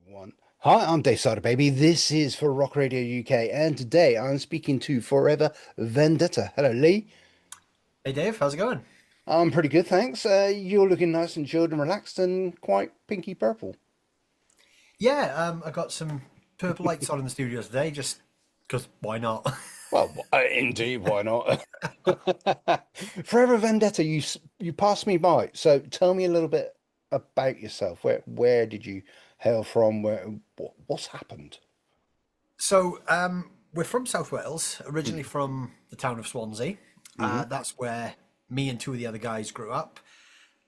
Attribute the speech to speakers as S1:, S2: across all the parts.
S1: One. Hi, I'm Dave Cyderbaby. This is for Rock Radio UK, and today I'm speaking to Forever Vendetta. Hello, Lee.
S2: Hey Dave, how's it going?
S1: I'm pretty good, thanks. You're looking nice and chilled and relaxed and quite pinky purple.
S2: Yeah, I got some purple lights on in the studio today, just because why not?
S1: Well, indeed, why not? Forever Vendetta, you passed me by. So tell me a little bit about yourself. Where did you hail from? What's happened?
S2: We're from South Wales, originally from the town of Swansea.
S1: Mm-hmm.
S2: That's where me and two of the other guys grew up,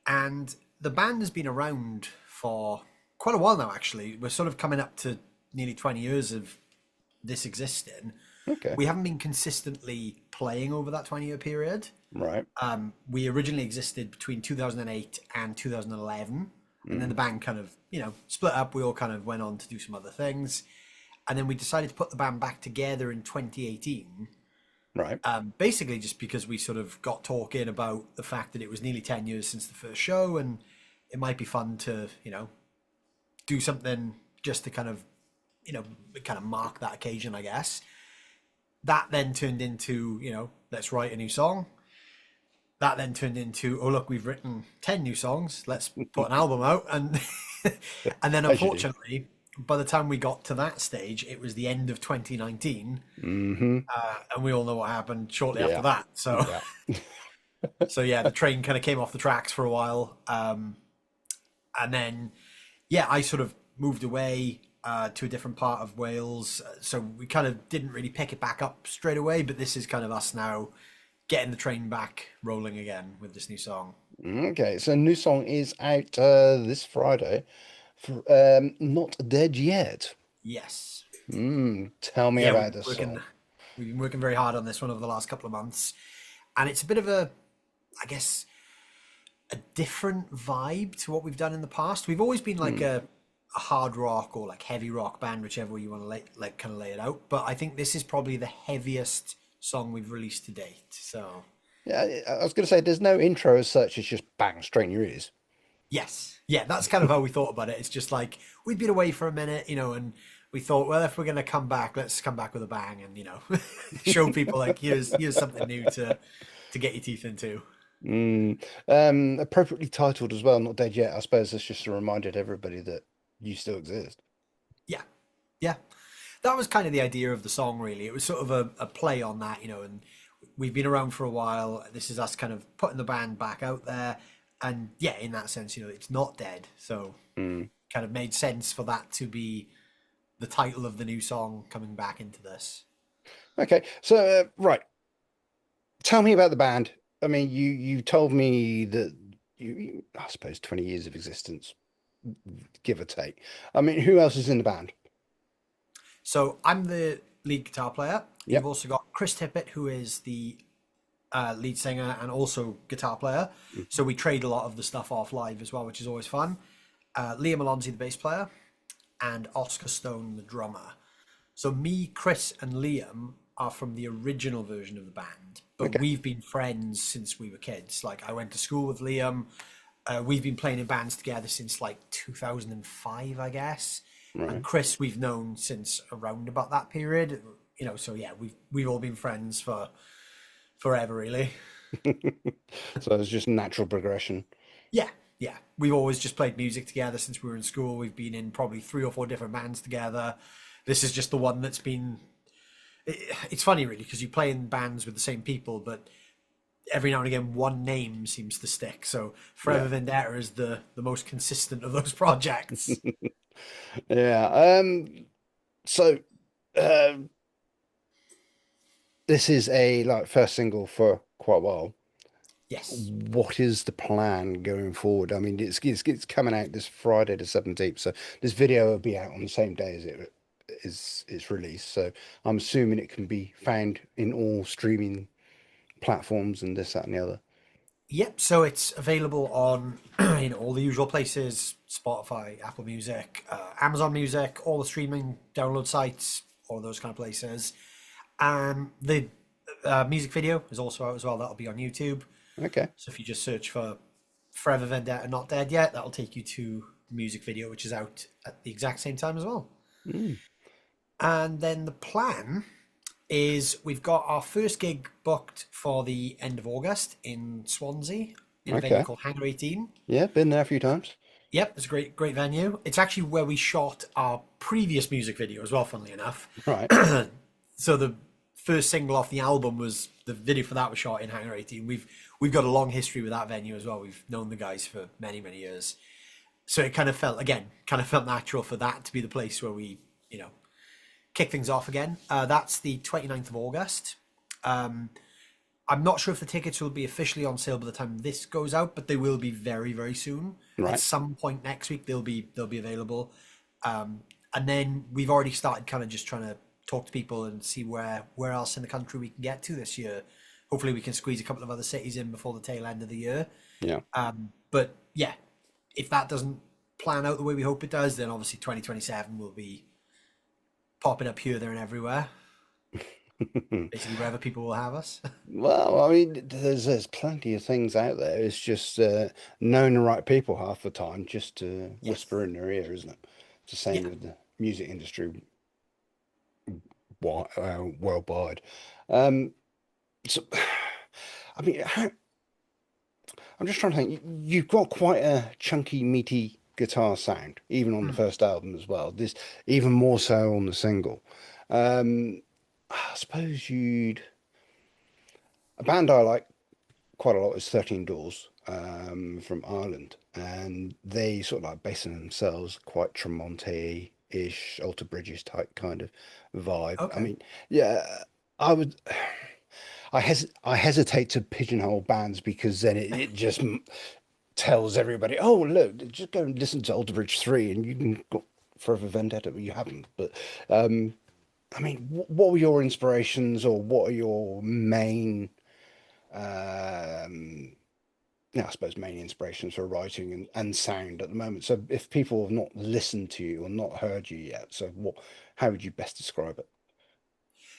S2: and the band has been around for quite a while now. Actually, we're sort of coming up to nearly 20 years of this existing.
S1: Okay,
S2: We haven't been consistently playing over that 20-year period.
S1: right.
S2: We originally existed between 2008 and 2011, and then the
S1: Mm,
S2: band kind of, split up. We all kind of went on to do some other things, and then we decided to put the band back together in 2018.
S1: right.
S2: Basically, just because we sort of got talking about the fact that it was nearly 10 years since the first show, and it might be fun to, do something just to kind of, you know, kind of mark that occasion, I guess. That then turned into, let's write a new song. That then turned into, oh look, we've written 10 new songs, let's put an album out. And and then
S1: As you do.
S2: unfortunately, by the time we got to that stage, it was the end of 2019,
S1: Mm-hmm.
S2: and we all know what happened shortly after
S1: Yeah.
S2: that. So
S1: Yeah.
S2: so yeah, the train kind of came off the tracks for a while. And then yeah, I sort of moved away to a different part of Wales, so we kind of didn't really pick it back up straight away. But this is kind of us now getting the train back rolling again with this new song.
S1: Okay, so new song is out this Friday. For, Not Dead Yet.
S2: Yes,
S1: Tell me
S2: yeah,
S1: about this song.
S2: we've been working very hard on this one over the last couple of months, and it's a bit of a, I guess, a different vibe to what we've done in the past. We've always been like
S1: Hmm.
S2: a hard rock or like heavy rock band, whichever way you want to like kind of lay it out. But I think this is probably the heaviest song we've released to date. So
S1: Yeah, I was going to say there's no intro as such. It's just bang straight in your ears.
S2: yes, yeah, that's kind of how we thought about it. It's just like we've been away for a minute, and we thought, well, if we're gonna come back, let's come back with a bang, and show people like here's something new to get your teeth into.
S1: Mm. Appropriately titled as well. Not Dead Yet. I suppose that's just a reminder to everybody that you still exist.
S2: Yeah, yeah, that was kind of the idea of the song. Really, it was sort of a play on that, and we've been around for a while. This is us kind of putting the band back out there, and yeah, in that sense, it's not dead. So
S1: Mm.
S2: kind of made sense for that to be the title of the new song coming back into this.
S1: Okay, so right, tell me about the band. I mean, you told me that I suppose 20 years of existence, give or take. I mean, who else is in the band?
S2: So I'm the lead guitar player. You've
S1: Yep.
S2: also got Chris Tippett, who is the lead singer and also guitar player. So we trade a lot of the stuff off live as well, which is always fun. Liam Alonzi, the bass player, and Oscar Stone, the drummer. So me, Chris, and Liam are from the original version of the band, but
S1: Okay.
S2: we've been friends since we were kids. Like I went to school with Liam. We've been playing in bands together since like 2005, I guess. And
S1: Right.
S2: Chris, we've known since around about that period. So yeah, we've all been friends for forever, really.
S1: So it's just natural progression.
S2: Yeah, yeah. We've always just played music together since we were in school. We've been in probably three or four different bands together. This is just the one that's been. It's funny, really, because you play in bands with the same people, but every now and again, one name seems to stick. So
S1: Yeah.
S2: Forever Vendetta is the most consistent of those projects.
S1: Yeah. So uh, this is a like first single for quite a while.
S2: Yes.
S1: What is the plan going forward? I mean, it's coming out this Friday the 17th, so this video will be out on the same day as it's released. So I'm assuming it can be found in all streaming platforms and this, that, and the other.
S2: Yep. So it's available on all the usual places: Spotify, Apple Music, Amazon Music, all the streaming download sites, all those kind of places. The music video is also out as well. That'll be on YouTube.
S1: Okay.
S2: So if you just search for Forever Vendetta Not Dead Yet, that'll take you to the music video, which is out at the exact same time as well.
S1: Mm,
S2: And then the plan is we've got our first gig booked for the end of August in Swansea in a venue
S1: okay.
S2: called Hangar 18.
S1: Yeah, been there a few times.
S2: Yep, it's a great venue. It's actually where we shot our previous music video as well, funnily enough.
S1: Right.
S2: So the first single off the album was the video for that was shot in Hangar 18. We've got a long history with that venue as well. We've known the guys for many years. So it kind of felt natural for that to be the place where we, kick things off again. That's the 29th of August. I'm not sure if the tickets will be officially on sale by the time this goes out, but they will be very soon. At
S1: Right.
S2: some point next week, they'll be available. And then we've already started kind of just trying to talk to people and see where else in the country we can get to this year. Hopefully, we can squeeze a couple of other cities in before the tail end of the year.
S1: Yeah.
S2: But yeah, if that doesn't plan out the way we hope it does, then obviously 2027 will be popping up here, there, and everywhere. Basically, wherever people will have us.
S1: Well, I mean, there's plenty of things out there. It's just knowing the right people half the time, just to
S2: Yes.
S1: whisper in their ear, isn't it? It's the same
S2: Yeah.
S1: with the music industry worldwide. Um, so, I mean, I'm just trying to think. You've got quite a chunky, meaty guitar sound, even on the
S2: Mm.
S1: first album as well. This even more so on the single. I suppose you'd a band I like quite a lot is 13 Doors from Ireland, and they sort of like basing themselves quite Tremonti-ish, Alter Bridges type kind of vibe. I
S2: Okay.
S1: mean, yeah, I would. I hesitate to pigeonhole bands because then it just tells everybody, oh look, just go and listen to Alter Bridge 3 and you can go Forever Vendetta, but you haven't. But um, I mean, what were your inspirations, or what are your main um, yeah, I suppose main inspirations for writing and sound at the moment. So if people have not listened to you or not heard you yet, so how would you best describe it?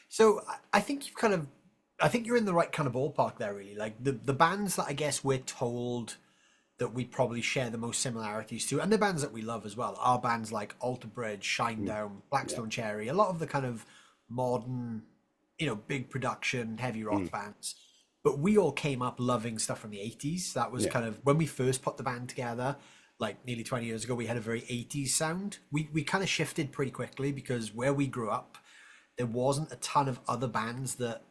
S2: So I think I think you're in the right kind of ballpark there, really. Like the bands that I guess we're told that we probably share the most similarities to, and the bands that we love as well, are bands like Alter Bridge,
S1: Mm,
S2: Shinedown,
S1: yeah.
S2: Blackstone Cherry, a lot of the kind of modern, big production, heavy
S1: Mm,
S2: rock bands. But we all came up loving stuff from the 80s. That was
S1: yeah.
S2: kind of when we first put the band together, like nearly 20 years ago, we had a very 80s sound. We kind of shifted pretty quickly because where we grew up, there wasn't a ton of other bands that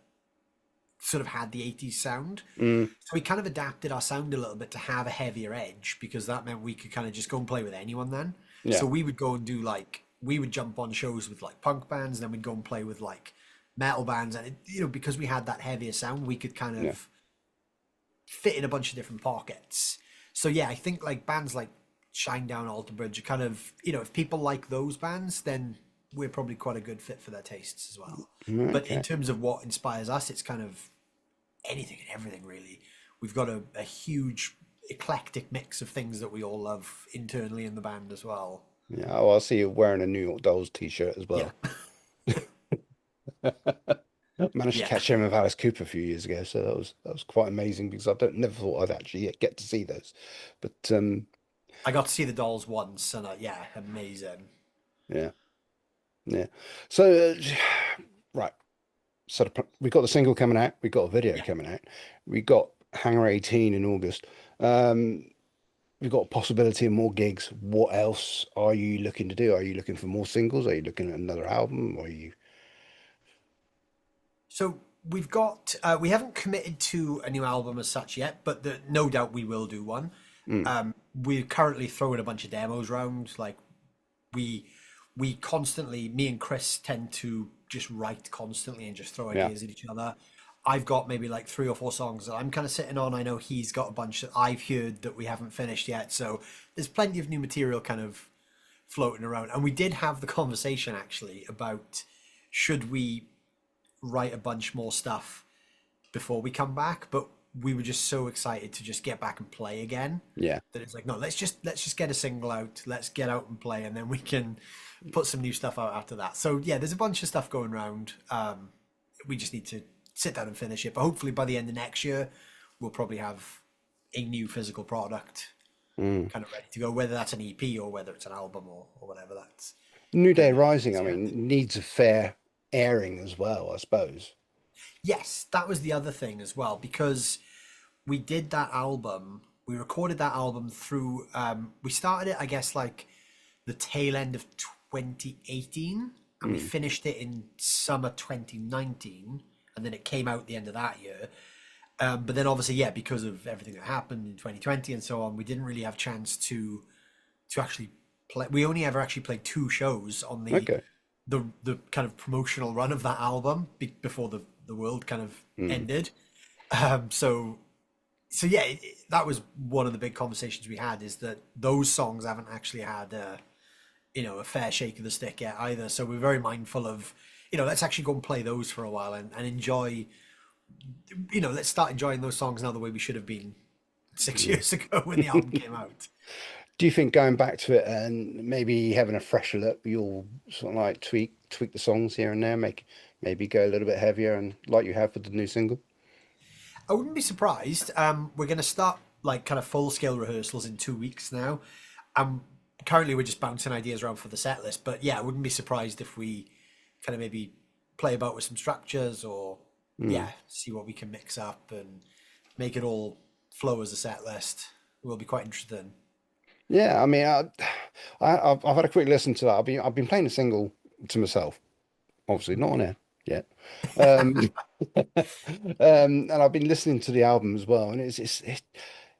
S2: sort of had the 80s sound.
S1: Mm,
S2: So we kind of adapted our sound a little bit to have a heavier edge because that meant we could kind of just go and play with anyone then. So
S1: yeah.
S2: we would go and do like, we would jump on shows with like punk bands, and then we'd go and play with like metal bands. And, because we had that heavier sound, we could kind
S1: Yeah.
S2: of fit in a bunch of different pockets. So yeah, I think like bands like Shinedown, Alter Bridge are kind of, if people like those bands, then we're probably quite a good fit for their tastes as well.
S1: Mm,
S2: But in
S1: okay.
S2: terms of what inspires us, it's kind of anything and everything really. We've got a huge eclectic mix of things that we all love internally in the band as well.
S1: Yeah. Oh, I see you wearing a New York Dolls t-shirt as
S2: Yeah,
S1: well. Managed to
S2: yeah.
S1: catch him with Alice Cooper a few years ago, so that was quite amazing because I don't never thought I'd actually get to see those. But
S2: I got to see the Dolls once, and yeah, amazing.
S1: yeah, yeah. So right. So we got the single coming out, we got a video
S2: Yeah.
S1: coming out, we got Hangar 18 in August. Um, we've got a possibility of more gigs. What else are you looking to do? Are you looking for more singles? Are you looking at another album? Or are you?
S2: So we've got we haven't committed to a new album as such yet, but no doubt we will do one.
S1: Mm,
S2: We're currently throwing a bunch of demos around. Like we we constantly, me and Chris tend to just write constantly and just throw
S1: yeah,
S2: ideas at each other. I've got maybe like 3 or 4 songs that I'm kind of sitting on. I know he's got a bunch that I've heard that we haven't finished yet. So there's plenty of new material kind of floating around. And we did have the conversation actually about should we write a bunch more stuff before we come back, but we were just so excited to just get back and play again
S1: yeah.
S2: that it's like, no, let's just get a single out, let's get out and play, and then we can put some new stuff out after that. So yeah, there's a bunch of stuff going around. We just need to sit down and finish it, but hopefully by the end of next year we'll probably have a new physical product.
S1: Mm.
S2: kind of ready to go, whether that's an EP or whether it's an album or whatever. That's
S1: New
S2: kind
S1: Day
S2: of in
S1: Rising, I
S2: the end.
S1: mean, needs a fair airing as well, I suppose.
S2: Yes, that was the other thing as well, because we did that album, we recorded that album through, we started it, I guess, like the tail end of 2018, and we
S1: Mm.
S2: finished it in summer 2019, and then it came out the end of that year. But then obviously, yeah, because of everything that happened in 2020 and so on, we didn't really have chance to actually play. We only ever actually played two shows on
S1: Okay.
S2: the kind of promotional run of that album before the world kind of
S1: Mm.
S2: ended. So yeah, that was one of the big conversations we had, is that those songs haven't actually had a fair shake of the stick yet either. So we're very mindful of, let's actually go and play those for a while and enjoy, let's start enjoying those songs now the way we should have been 6 years ago when the album came out.
S1: Do you think going back to it and maybe having a fresher look, you'll sort of like tweak the songs here and there, maybe go a little bit heavier and like you have with the new single?
S2: I wouldn't be surprised. We're going to start like kind of full scale rehearsals in 2 weeks now. Um, Currently we're just bouncing ideas around for the set list, but yeah, I wouldn't be surprised if we kind of maybe play about with some structures, or
S1: Mm.
S2: yeah, see what we can mix up and make it all flow as a set list. Will be quite interesting.
S1: Yeah, I mean, I've had a quick listen to that. I've been playing a single to myself, obviously not on air yet. Um, and I've been listening to the album as well, and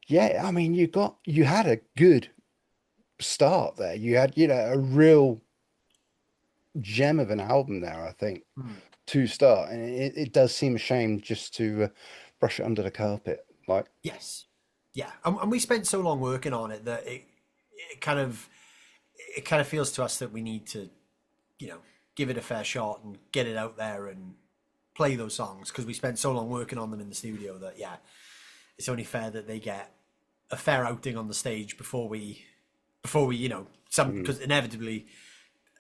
S1: yeah, I mean, you had a good start there. You had, a real gem of an album there, I think,
S2: Hmm.
S1: to start, and it does seem a shame just to brush it under the carpet. Like,
S2: Yes. Yeah. And we spent so long working on it that it kind of it kind of feels to us that we need to, you know, give it a fair shot and get it out there and play those songs, because we spent so long working on them in the studio that yeah, it's only fair that they get a fair outing on the stage before we some,
S1: mm,
S2: because inevitably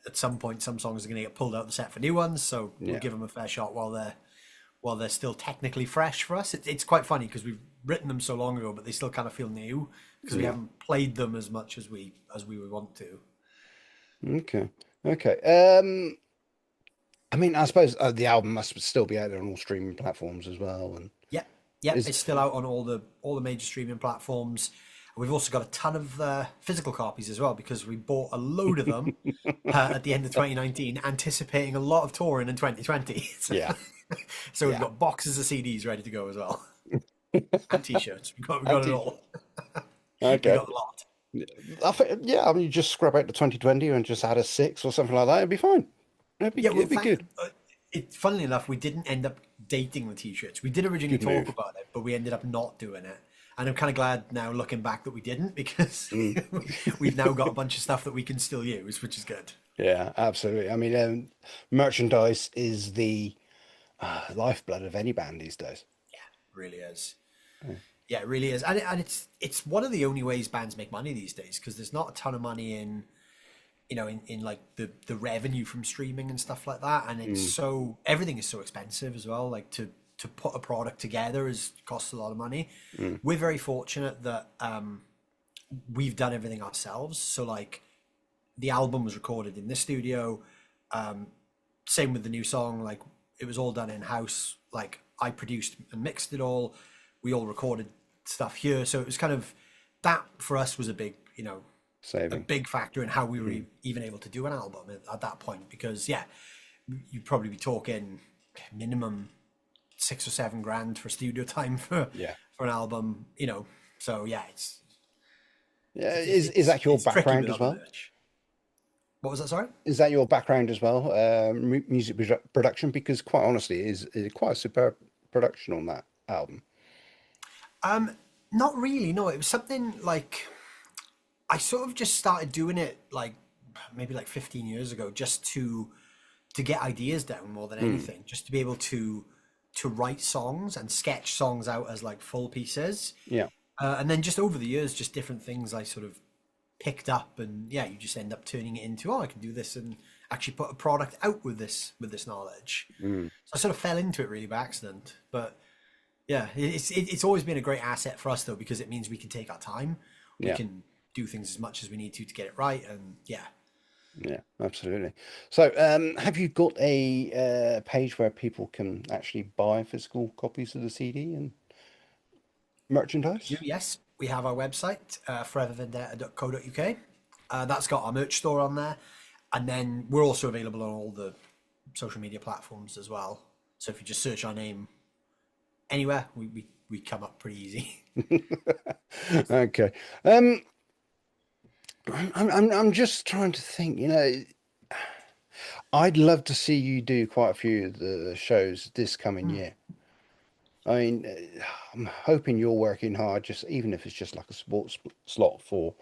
S2: at some point some songs are going to get pulled out the set for new ones, so we'll
S1: yeah,
S2: give them a fair shot while they're still technically fresh for us. It's quite funny because we've written them so long ago, but they still kind of feel new because we
S1: yeah.
S2: haven't played them as much as we would want to.
S1: Okay, okay. I mean, I suppose the album must still be out there on all streaming platforms as well. And
S2: Yeah, yeah,
S1: is
S2: it's still out on all the major streaming platforms. We've also got a ton of physical copies as well, because we bought a load of them at the end of 2019, anticipating a lot of touring in 2020. So,
S1: yeah,
S2: so we've
S1: yeah.
S2: got boxes of CDs ready to go as well, and T-shirts. We've got it
S1: Anti.
S2: all. We
S1: Okay.
S2: got a lot.
S1: I think, yeah, I mean, you just scrub out the 2020 and just add a six or something like that. It'd be fine.
S2: Yeah, well,
S1: It'd be good.
S2: funnily enough, we didn't end up dating the T-shirts. We did originally
S1: Good
S2: talk
S1: move.
S2: about it, but we ended up not doing it. And I'm kind of glad now, looking back, that we didn't, because
S1: Mm.
S2: we've now got a bunch of stuff that we can still use, which is good.
S1: Yeah, absolutely. I mean, merchandise is the lifeblood of any band these days.
S2: Really is.
S1: Yeah.
S2: Yeah, it really is. And it's one of the only ways bands make money these days, because there's not a ton of money in like the revenue from streaming and stuff like that. And it's
S1: Mm.
S2: so everything is so expensive as well. Like to put a product together is costs a lot of money.
S1: Mm.
S2: We're very fortunate that we've done everything ourselves. So like the album was recorded in this studio. Same with the new song. Like it was all done in house. Like I produced and mixed it all. We all recorded stuff here. So it was kind of, that for us was a
S1: Saving.
S2: big factor in how we were
S1: Mm.
S2: even able to do an album at that point. Because yeah, you'd probably be talking minimum 6 or 7 grand for studio time
S1: Yeah.
S2: for an album. So yeah, it's
S1: Yeah.
S2: it's
S1: Is
S2: it's
S1: that your
S2: it's tricky
S1: background as
S2: without the
S1: well?
S2: merch. What was that? Sorry.
S1: Is that your background as well? Music production? Because quite honestly, is quite a superb production on that album.
S2: Um, Not really. No, it was something like I sort of just started doing it like maybe like 15 years ago, just to get ideas down more than
S1: Mm.
S2: anything, just to be able to write songs and sketch songs out as like full pieces.
S1: Yeah.
S2: And then just over the years, just different things I sort of picked up, and yeah, you just end up turning it into, oh, I can do this and actually put a product out with this knowledge.
S1: Mm.
S2: So I sort of fell into it really by accident. But yeah, it's always been a great asset for us though, because it means we can take our time. we
S1: Yeah.
S2: can do things as much as we need to get it right. And yeah.
S1: Yeah, absolutely. So, have you got a page where people can actually buy physical copies of the CD and
S2: We do,
S1: merchandise?
S2: yes. We have our website, forevervendetta.co.uk. That's got our merch store on there. And then we're also available on all the social media platforms as well. So if you just search our name anywhere, we come up pretty easy.
S1: Okay. I'm just trying to think, I'd love to see you do quite a few of the shows this coming year. I mean, I'm hoping you're working hard, just even if it's just like a sports slot for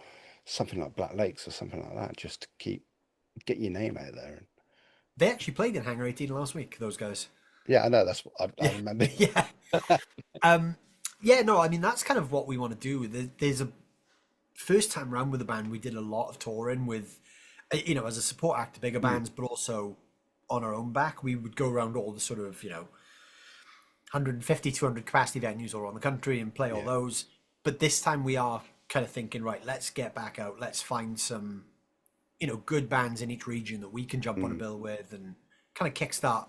S1: something like Black Lakes or something like that, just to get your name out there. And
S2: They actually played in Hangar 18 last week, those guys.
S1: yeah, I know that's what I
S2: Yeah.
S1: remember.
S2: Yeah. Um, yeah, no, I mean, that's kind of what we want to do. There's a first time round with the band, we did a lot of touring with, as a support act to bigger
S1: Mm,
S2: bands, but also on our own back. We would go around all the sort of, 150, 200 capacity venues all around the country and play all
S1: yeah.
S2: those. But this time we are kind of thinking, right, let's get back out. Let's find some, good bands in each region that we can jump on a
S1: Mm.
S2: bill with and kind of kickstart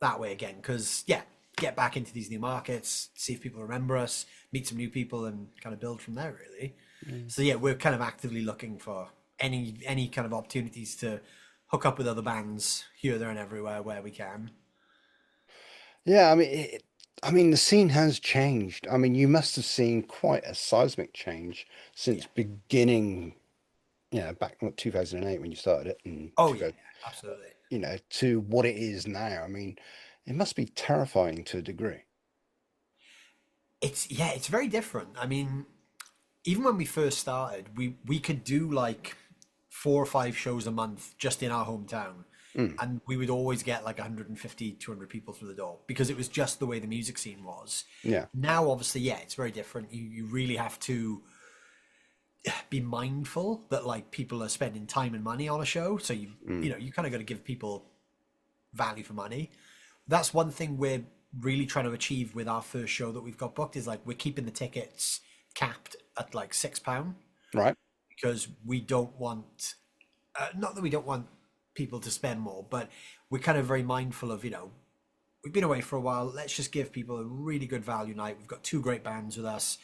S2: that way again. Because, yeah, get back into these new markets, see if people remember us, meet some new people, and kind of build from there, really.
S1: Mm.
S2: So, yeah, we're kind of actively looking for any kind of opportunities to hook up with other bands here, there, and everywhere where we can.
S1: Yeah, I mean, the scene has changed. I mean, you must have seen quite a seismic change since
S2: Yeah.
S1: beginning, back in 2008 when you started it, and
S2: Oh,
S1: to
S2: yeah,
S1: go,
S2: yeah, absolutely.
S1: to what it is now. I mean, it must be terrifying to a degree.
S2: It's very different. I mean, even when we first started, we could do like 4 or 5 shows a month just in our hometown,
S1: Mm,
S2: and we would always get like 150, 200 people through the door because it was just the way the music scene was.
S1: yeah.
S2: Now, obviously, yeah, it's very different. You really have to be mindful that like people are spending time and money on a show, so
S1: Mm,
S2: you kind of got to give people value for money. That's one thing we're really trying to achieve with our first show that we've got booked is like we're keeping the tickets capped at like £6
S1: right.
S2: because we don't want not that we don't want people to spend more, but we're kind of very mindful of we've been away for a while. Let's just give people a really good value night. We've got two great bands with us.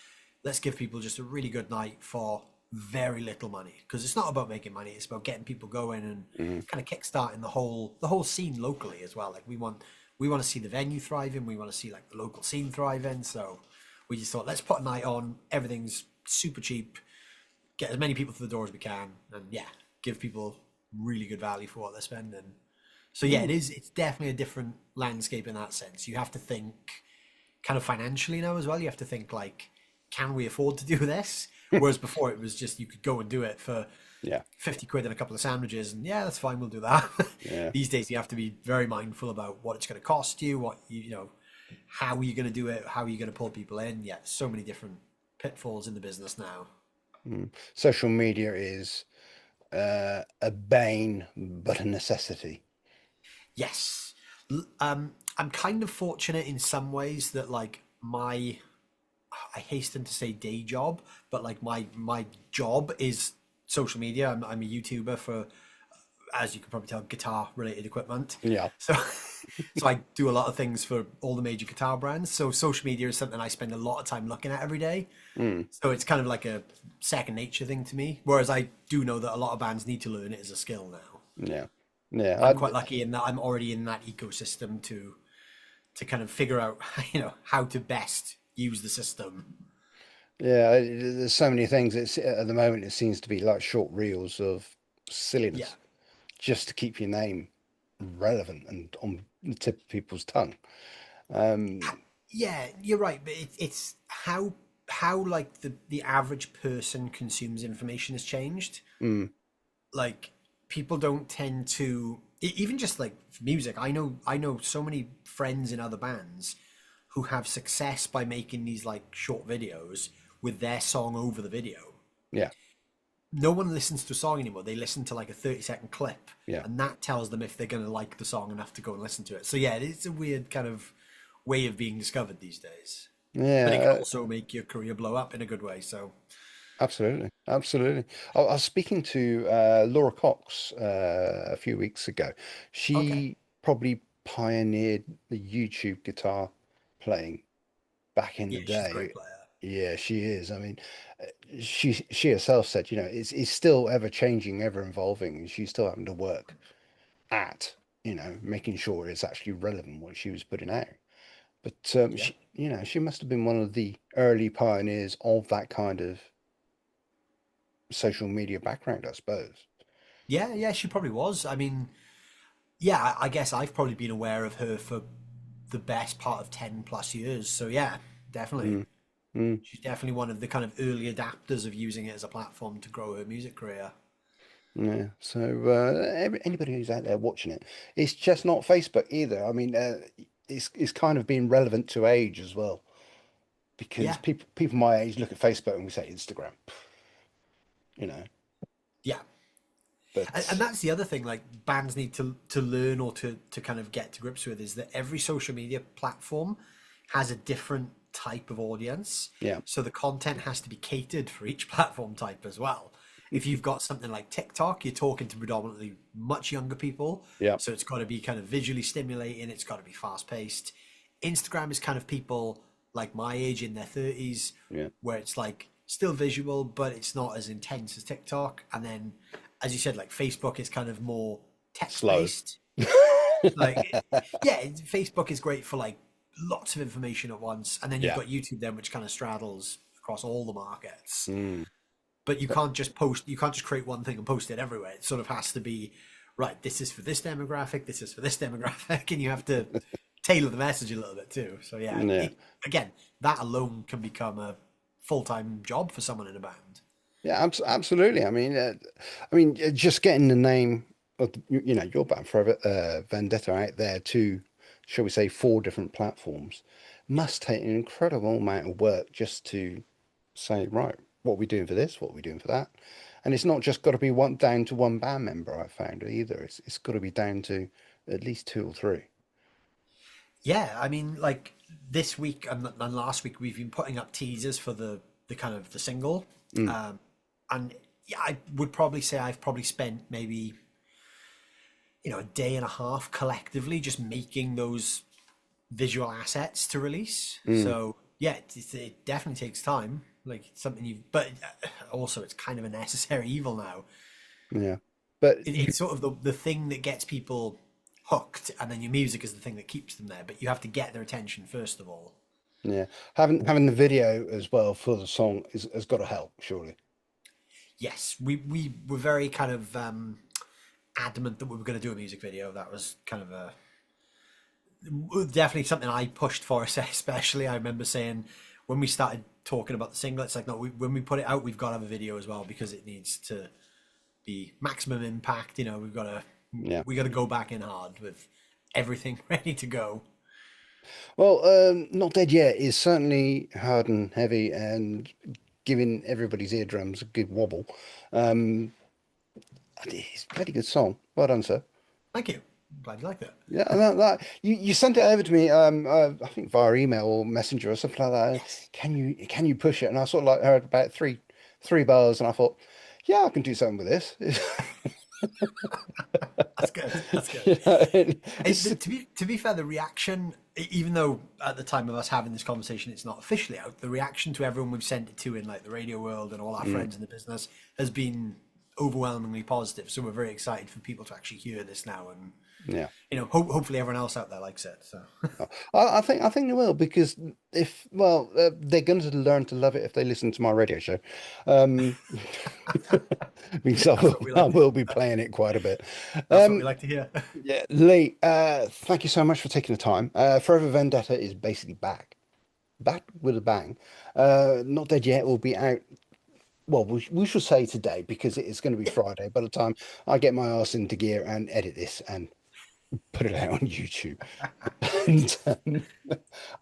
S2: Let's give people just a really good night for very little money because it's not about making money. It's about getting people going and
S1: Mm,
S2: kind of kickstarting the whole scene locally as well. Like we want to see the venue thriving. We want to see like the local scene thriving. So we just thought let's put a night on. Everything's super cheap. Get as many people through the door as we can, and yeah, give people really good value for what they're spending. So yeah,
S1: mm.
S2: it's definitely a different landscape in that sense. You have to think kind of financially now as well. You have to think like, can we afford to do this? Whereas before it was just you could go and do it for
S1: Yeah,
S2: 50 quid and a couple of sandwiches, and yeah, that's fine, we'll do that.
S1: yeah.
S2: These days you have to be very mindful about what it's going to cost you, what how are you going to do it, how are you going to pull people in. Yeah, so many different pitfalls in the business now.
S1: Mm. Social media is a bane, but a necessity.
S2: Yes. I'm kind of fortunate in some ways that like I hasten to say day job, but like my job is social media. I'm a YouTuber for, as you can probably tell, guitar related equipment.
S1: Yeah.
S2: So so I do a lot of things for all the major guitar brands. So social media is something I spend a lot of time looking at every day.
S1: Mm,
S2: So it's kind of like a second nature thing to me. Whereas I do know that a lot of bands need to learn it as a skill now.
S1: yeah. Yeah.
S2: I'm quite lucky in that I'm already in that ecosystem to kind of figure out how to best use the system.
S1: Yeah, there's so many things. It's at the moment it seems to be like short reels of
S2: Yeah.
S1: silliness just to keep your name relevant and on the tip of people's tongue. Um,
S2: Yeah, you're right, but it's how like the average person consumes information has changed.
S1: mm,
S2: Like people don't tend to even just like music. I know so many friends in other bands who have success by making these like short videos with their song over the video.
S1: yeah,
S2: No one listens to a song anymore. They listen to like a 30-second clip,
S1: yeah,
S2: and that tells them if they're going to like the song enough to go and listen to it. So yeah, it's a weird kind of way of being discovered these days. But it can
S1: yeah.
S2: also make your career blow up in a good way. So
S1: Absolutely, absolutely. I was speaking to Laura Cox a few weeks ago.
S2: Okay.
S1: She probably pioneered the YouTube guitar playing back in
S2: Yeah,
S1: the
S2: she's a
S1: day.
S2: great player.
S1: Yeah, she is. I mean, she herself said, it's still ever changing, ever evolving, and she's still having to work at, making sure it's actually relevant what she was putting out. But
S2: Yeah.
S1: she must have been one of the early pioneers of that kind of social media background, I suppose.
S2: Yeah, yeah, she probably was. I mean, yeah, I guess I've probably been aware of her for the best part of 10 plus years. So yeah, definitely.
S1: Mm, mm,
S2: She's definitely one of the kind of early adapters of using it as a platform to grow her music career.
S1: yeah. So anybody who's out there watching it, it's just not Facebook either. I mean, it's kind of been relevant to age as well, because
S2: Yeah,
S1: people my age look at Facebook and we say Instagram, you know.
S2: yeah. And
S1: But
S2: that's the other thing, like bands need to learn or to kind of get to grips with is that every social media platform has a different type of audience.
S1: yeah,
S2: So the content has to be catered for each platform type as well. If you've got something like TikTok, you're talking to predominantly much younger people.
S1: yeah,
S2: So it's got to be kind of visually stimulating, it's got to be fast paced. Instagram is kind of people like my age in their 30s,
S1: yeah,
S2: where it's like still visual, but it's not as intense as TikTok. And then, as you said, like Facebook is kind of more text
S1: slow.
S2: based. Like, yeah, Facebook is great for like lots of information at once. And then you've
S1: Yeah.
S2: got YouTube then, which kind of straddles across all the markets.
S1: Mm.
S2: But you can't just post, you can't just create one thing and post it everywhere. It sort of has to be, right, this is for this demographic, this is for this demographic, and you have to tailor the message a little bit too. So yeah,
S1: Yeah.
S2: again, that alone can become a full-time job for someone in a band.
S1: Yeah, absolutely. I mean, just getting the name of your band Forever Vendetta out there to, shall we say, four different platforms,
S2: Yeah.
S1: must take an incredible amount of work just to say, right, what are we doing for this? What are we doing for that? And it's not just got to be one down to one band member, I found either. It's got to be down to at least two or three.
S2: Yeah, I mean, like this week and last week, we've been putting up teasers for the kind of the single,
S1: Mm,
S2: um, and yeah, I would probably say I've probably spent maybe a day and a half collectively just making those visual assets to release.
S1: mm,
S2: So yeah, it definitely takes time. Like it's something you, but also it's kind of a necessary evil now.
S1: yeah. But
S2: It's sort of the thing that gets people hooked, and then your music is the thing that keeps them there. But you have to get their attention first of all.
S1: yeah, having the video as well for the song has got to help, surely.
S2: Yes, we were very kind of adamant that we were going to do a music video. That was kind of a definitely something I pushed for, especially. I remember saying when we started talking about the single, it's like, no, when we put it out, we've got to have a video as well because it needs to be maximum impact.
S1: Yeah.
S2: We got to go back in hard with everything ready to go.
S1: Well, Not Dead Yet is certainly hard and heavy and giving everybody's eardrums a good wobble. Um, it's a pretty good song. Well done, sir.
S2: Thank you. I'm glad you liked it.
S1: Yeah, and you sent it over to me, I think via email or messenger or something like that.
S2: Yes,
S1: Can you push it? And I sort of like heard about three bars, and I thought, yeah, I can do something with this.
S2: that's good. That's good.
S1: You know, it's
S2: To be fair, the reaction, even though at the time of us having this conversation, it's not officially out, the reaction to everyone we've sent it to in like the radio world and all our
S1: mm,
S2: friends in the business has been overwhelmingly positive. So we're very excited for people to actually hear this now, and
S1: yeah.
S2: hopefully everyone else out there likes it. So
S1: I think they will because if well they're going to learn to love it if they listen to my radio show, um, because I
S2: that's
S1: will,
S2: what we
S1: I
S2: like.
S1: will be playing it quite a bit.
S2: That's what we
S1: Um,
S2: like to hear.
S1: yeah, Lee, thank you so much for taking the time. Forever Vendetta is basically back with a bang. Not Dead Yet will be out. Well, we should say today because it is going to be Friday by the time I get my arse into gear and edit this and put it out on YouTube. And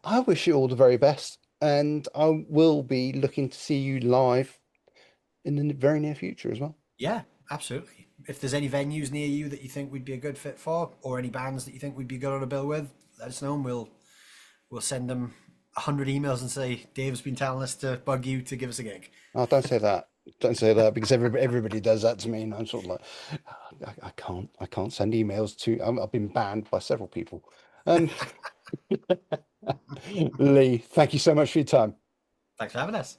S1: I wish you all the very best, and I will be looking to see you live in the very near future as well.
S2: Yeah, absolutely. If there's any venues near you that you think we'd be a good fit for, or any bands that you think we'd be good on a bill with, let us know and we'll send them 100 emails and say Dave's been telling us to bug you to give us a gig.
S1: Oh, don't say that. Don't say that because everybody does that to me, and I'm sort of like, I can't send emails to. I've been banned by several people. Um, Lee, thank you so much for your time.
S2: Thanks for having us.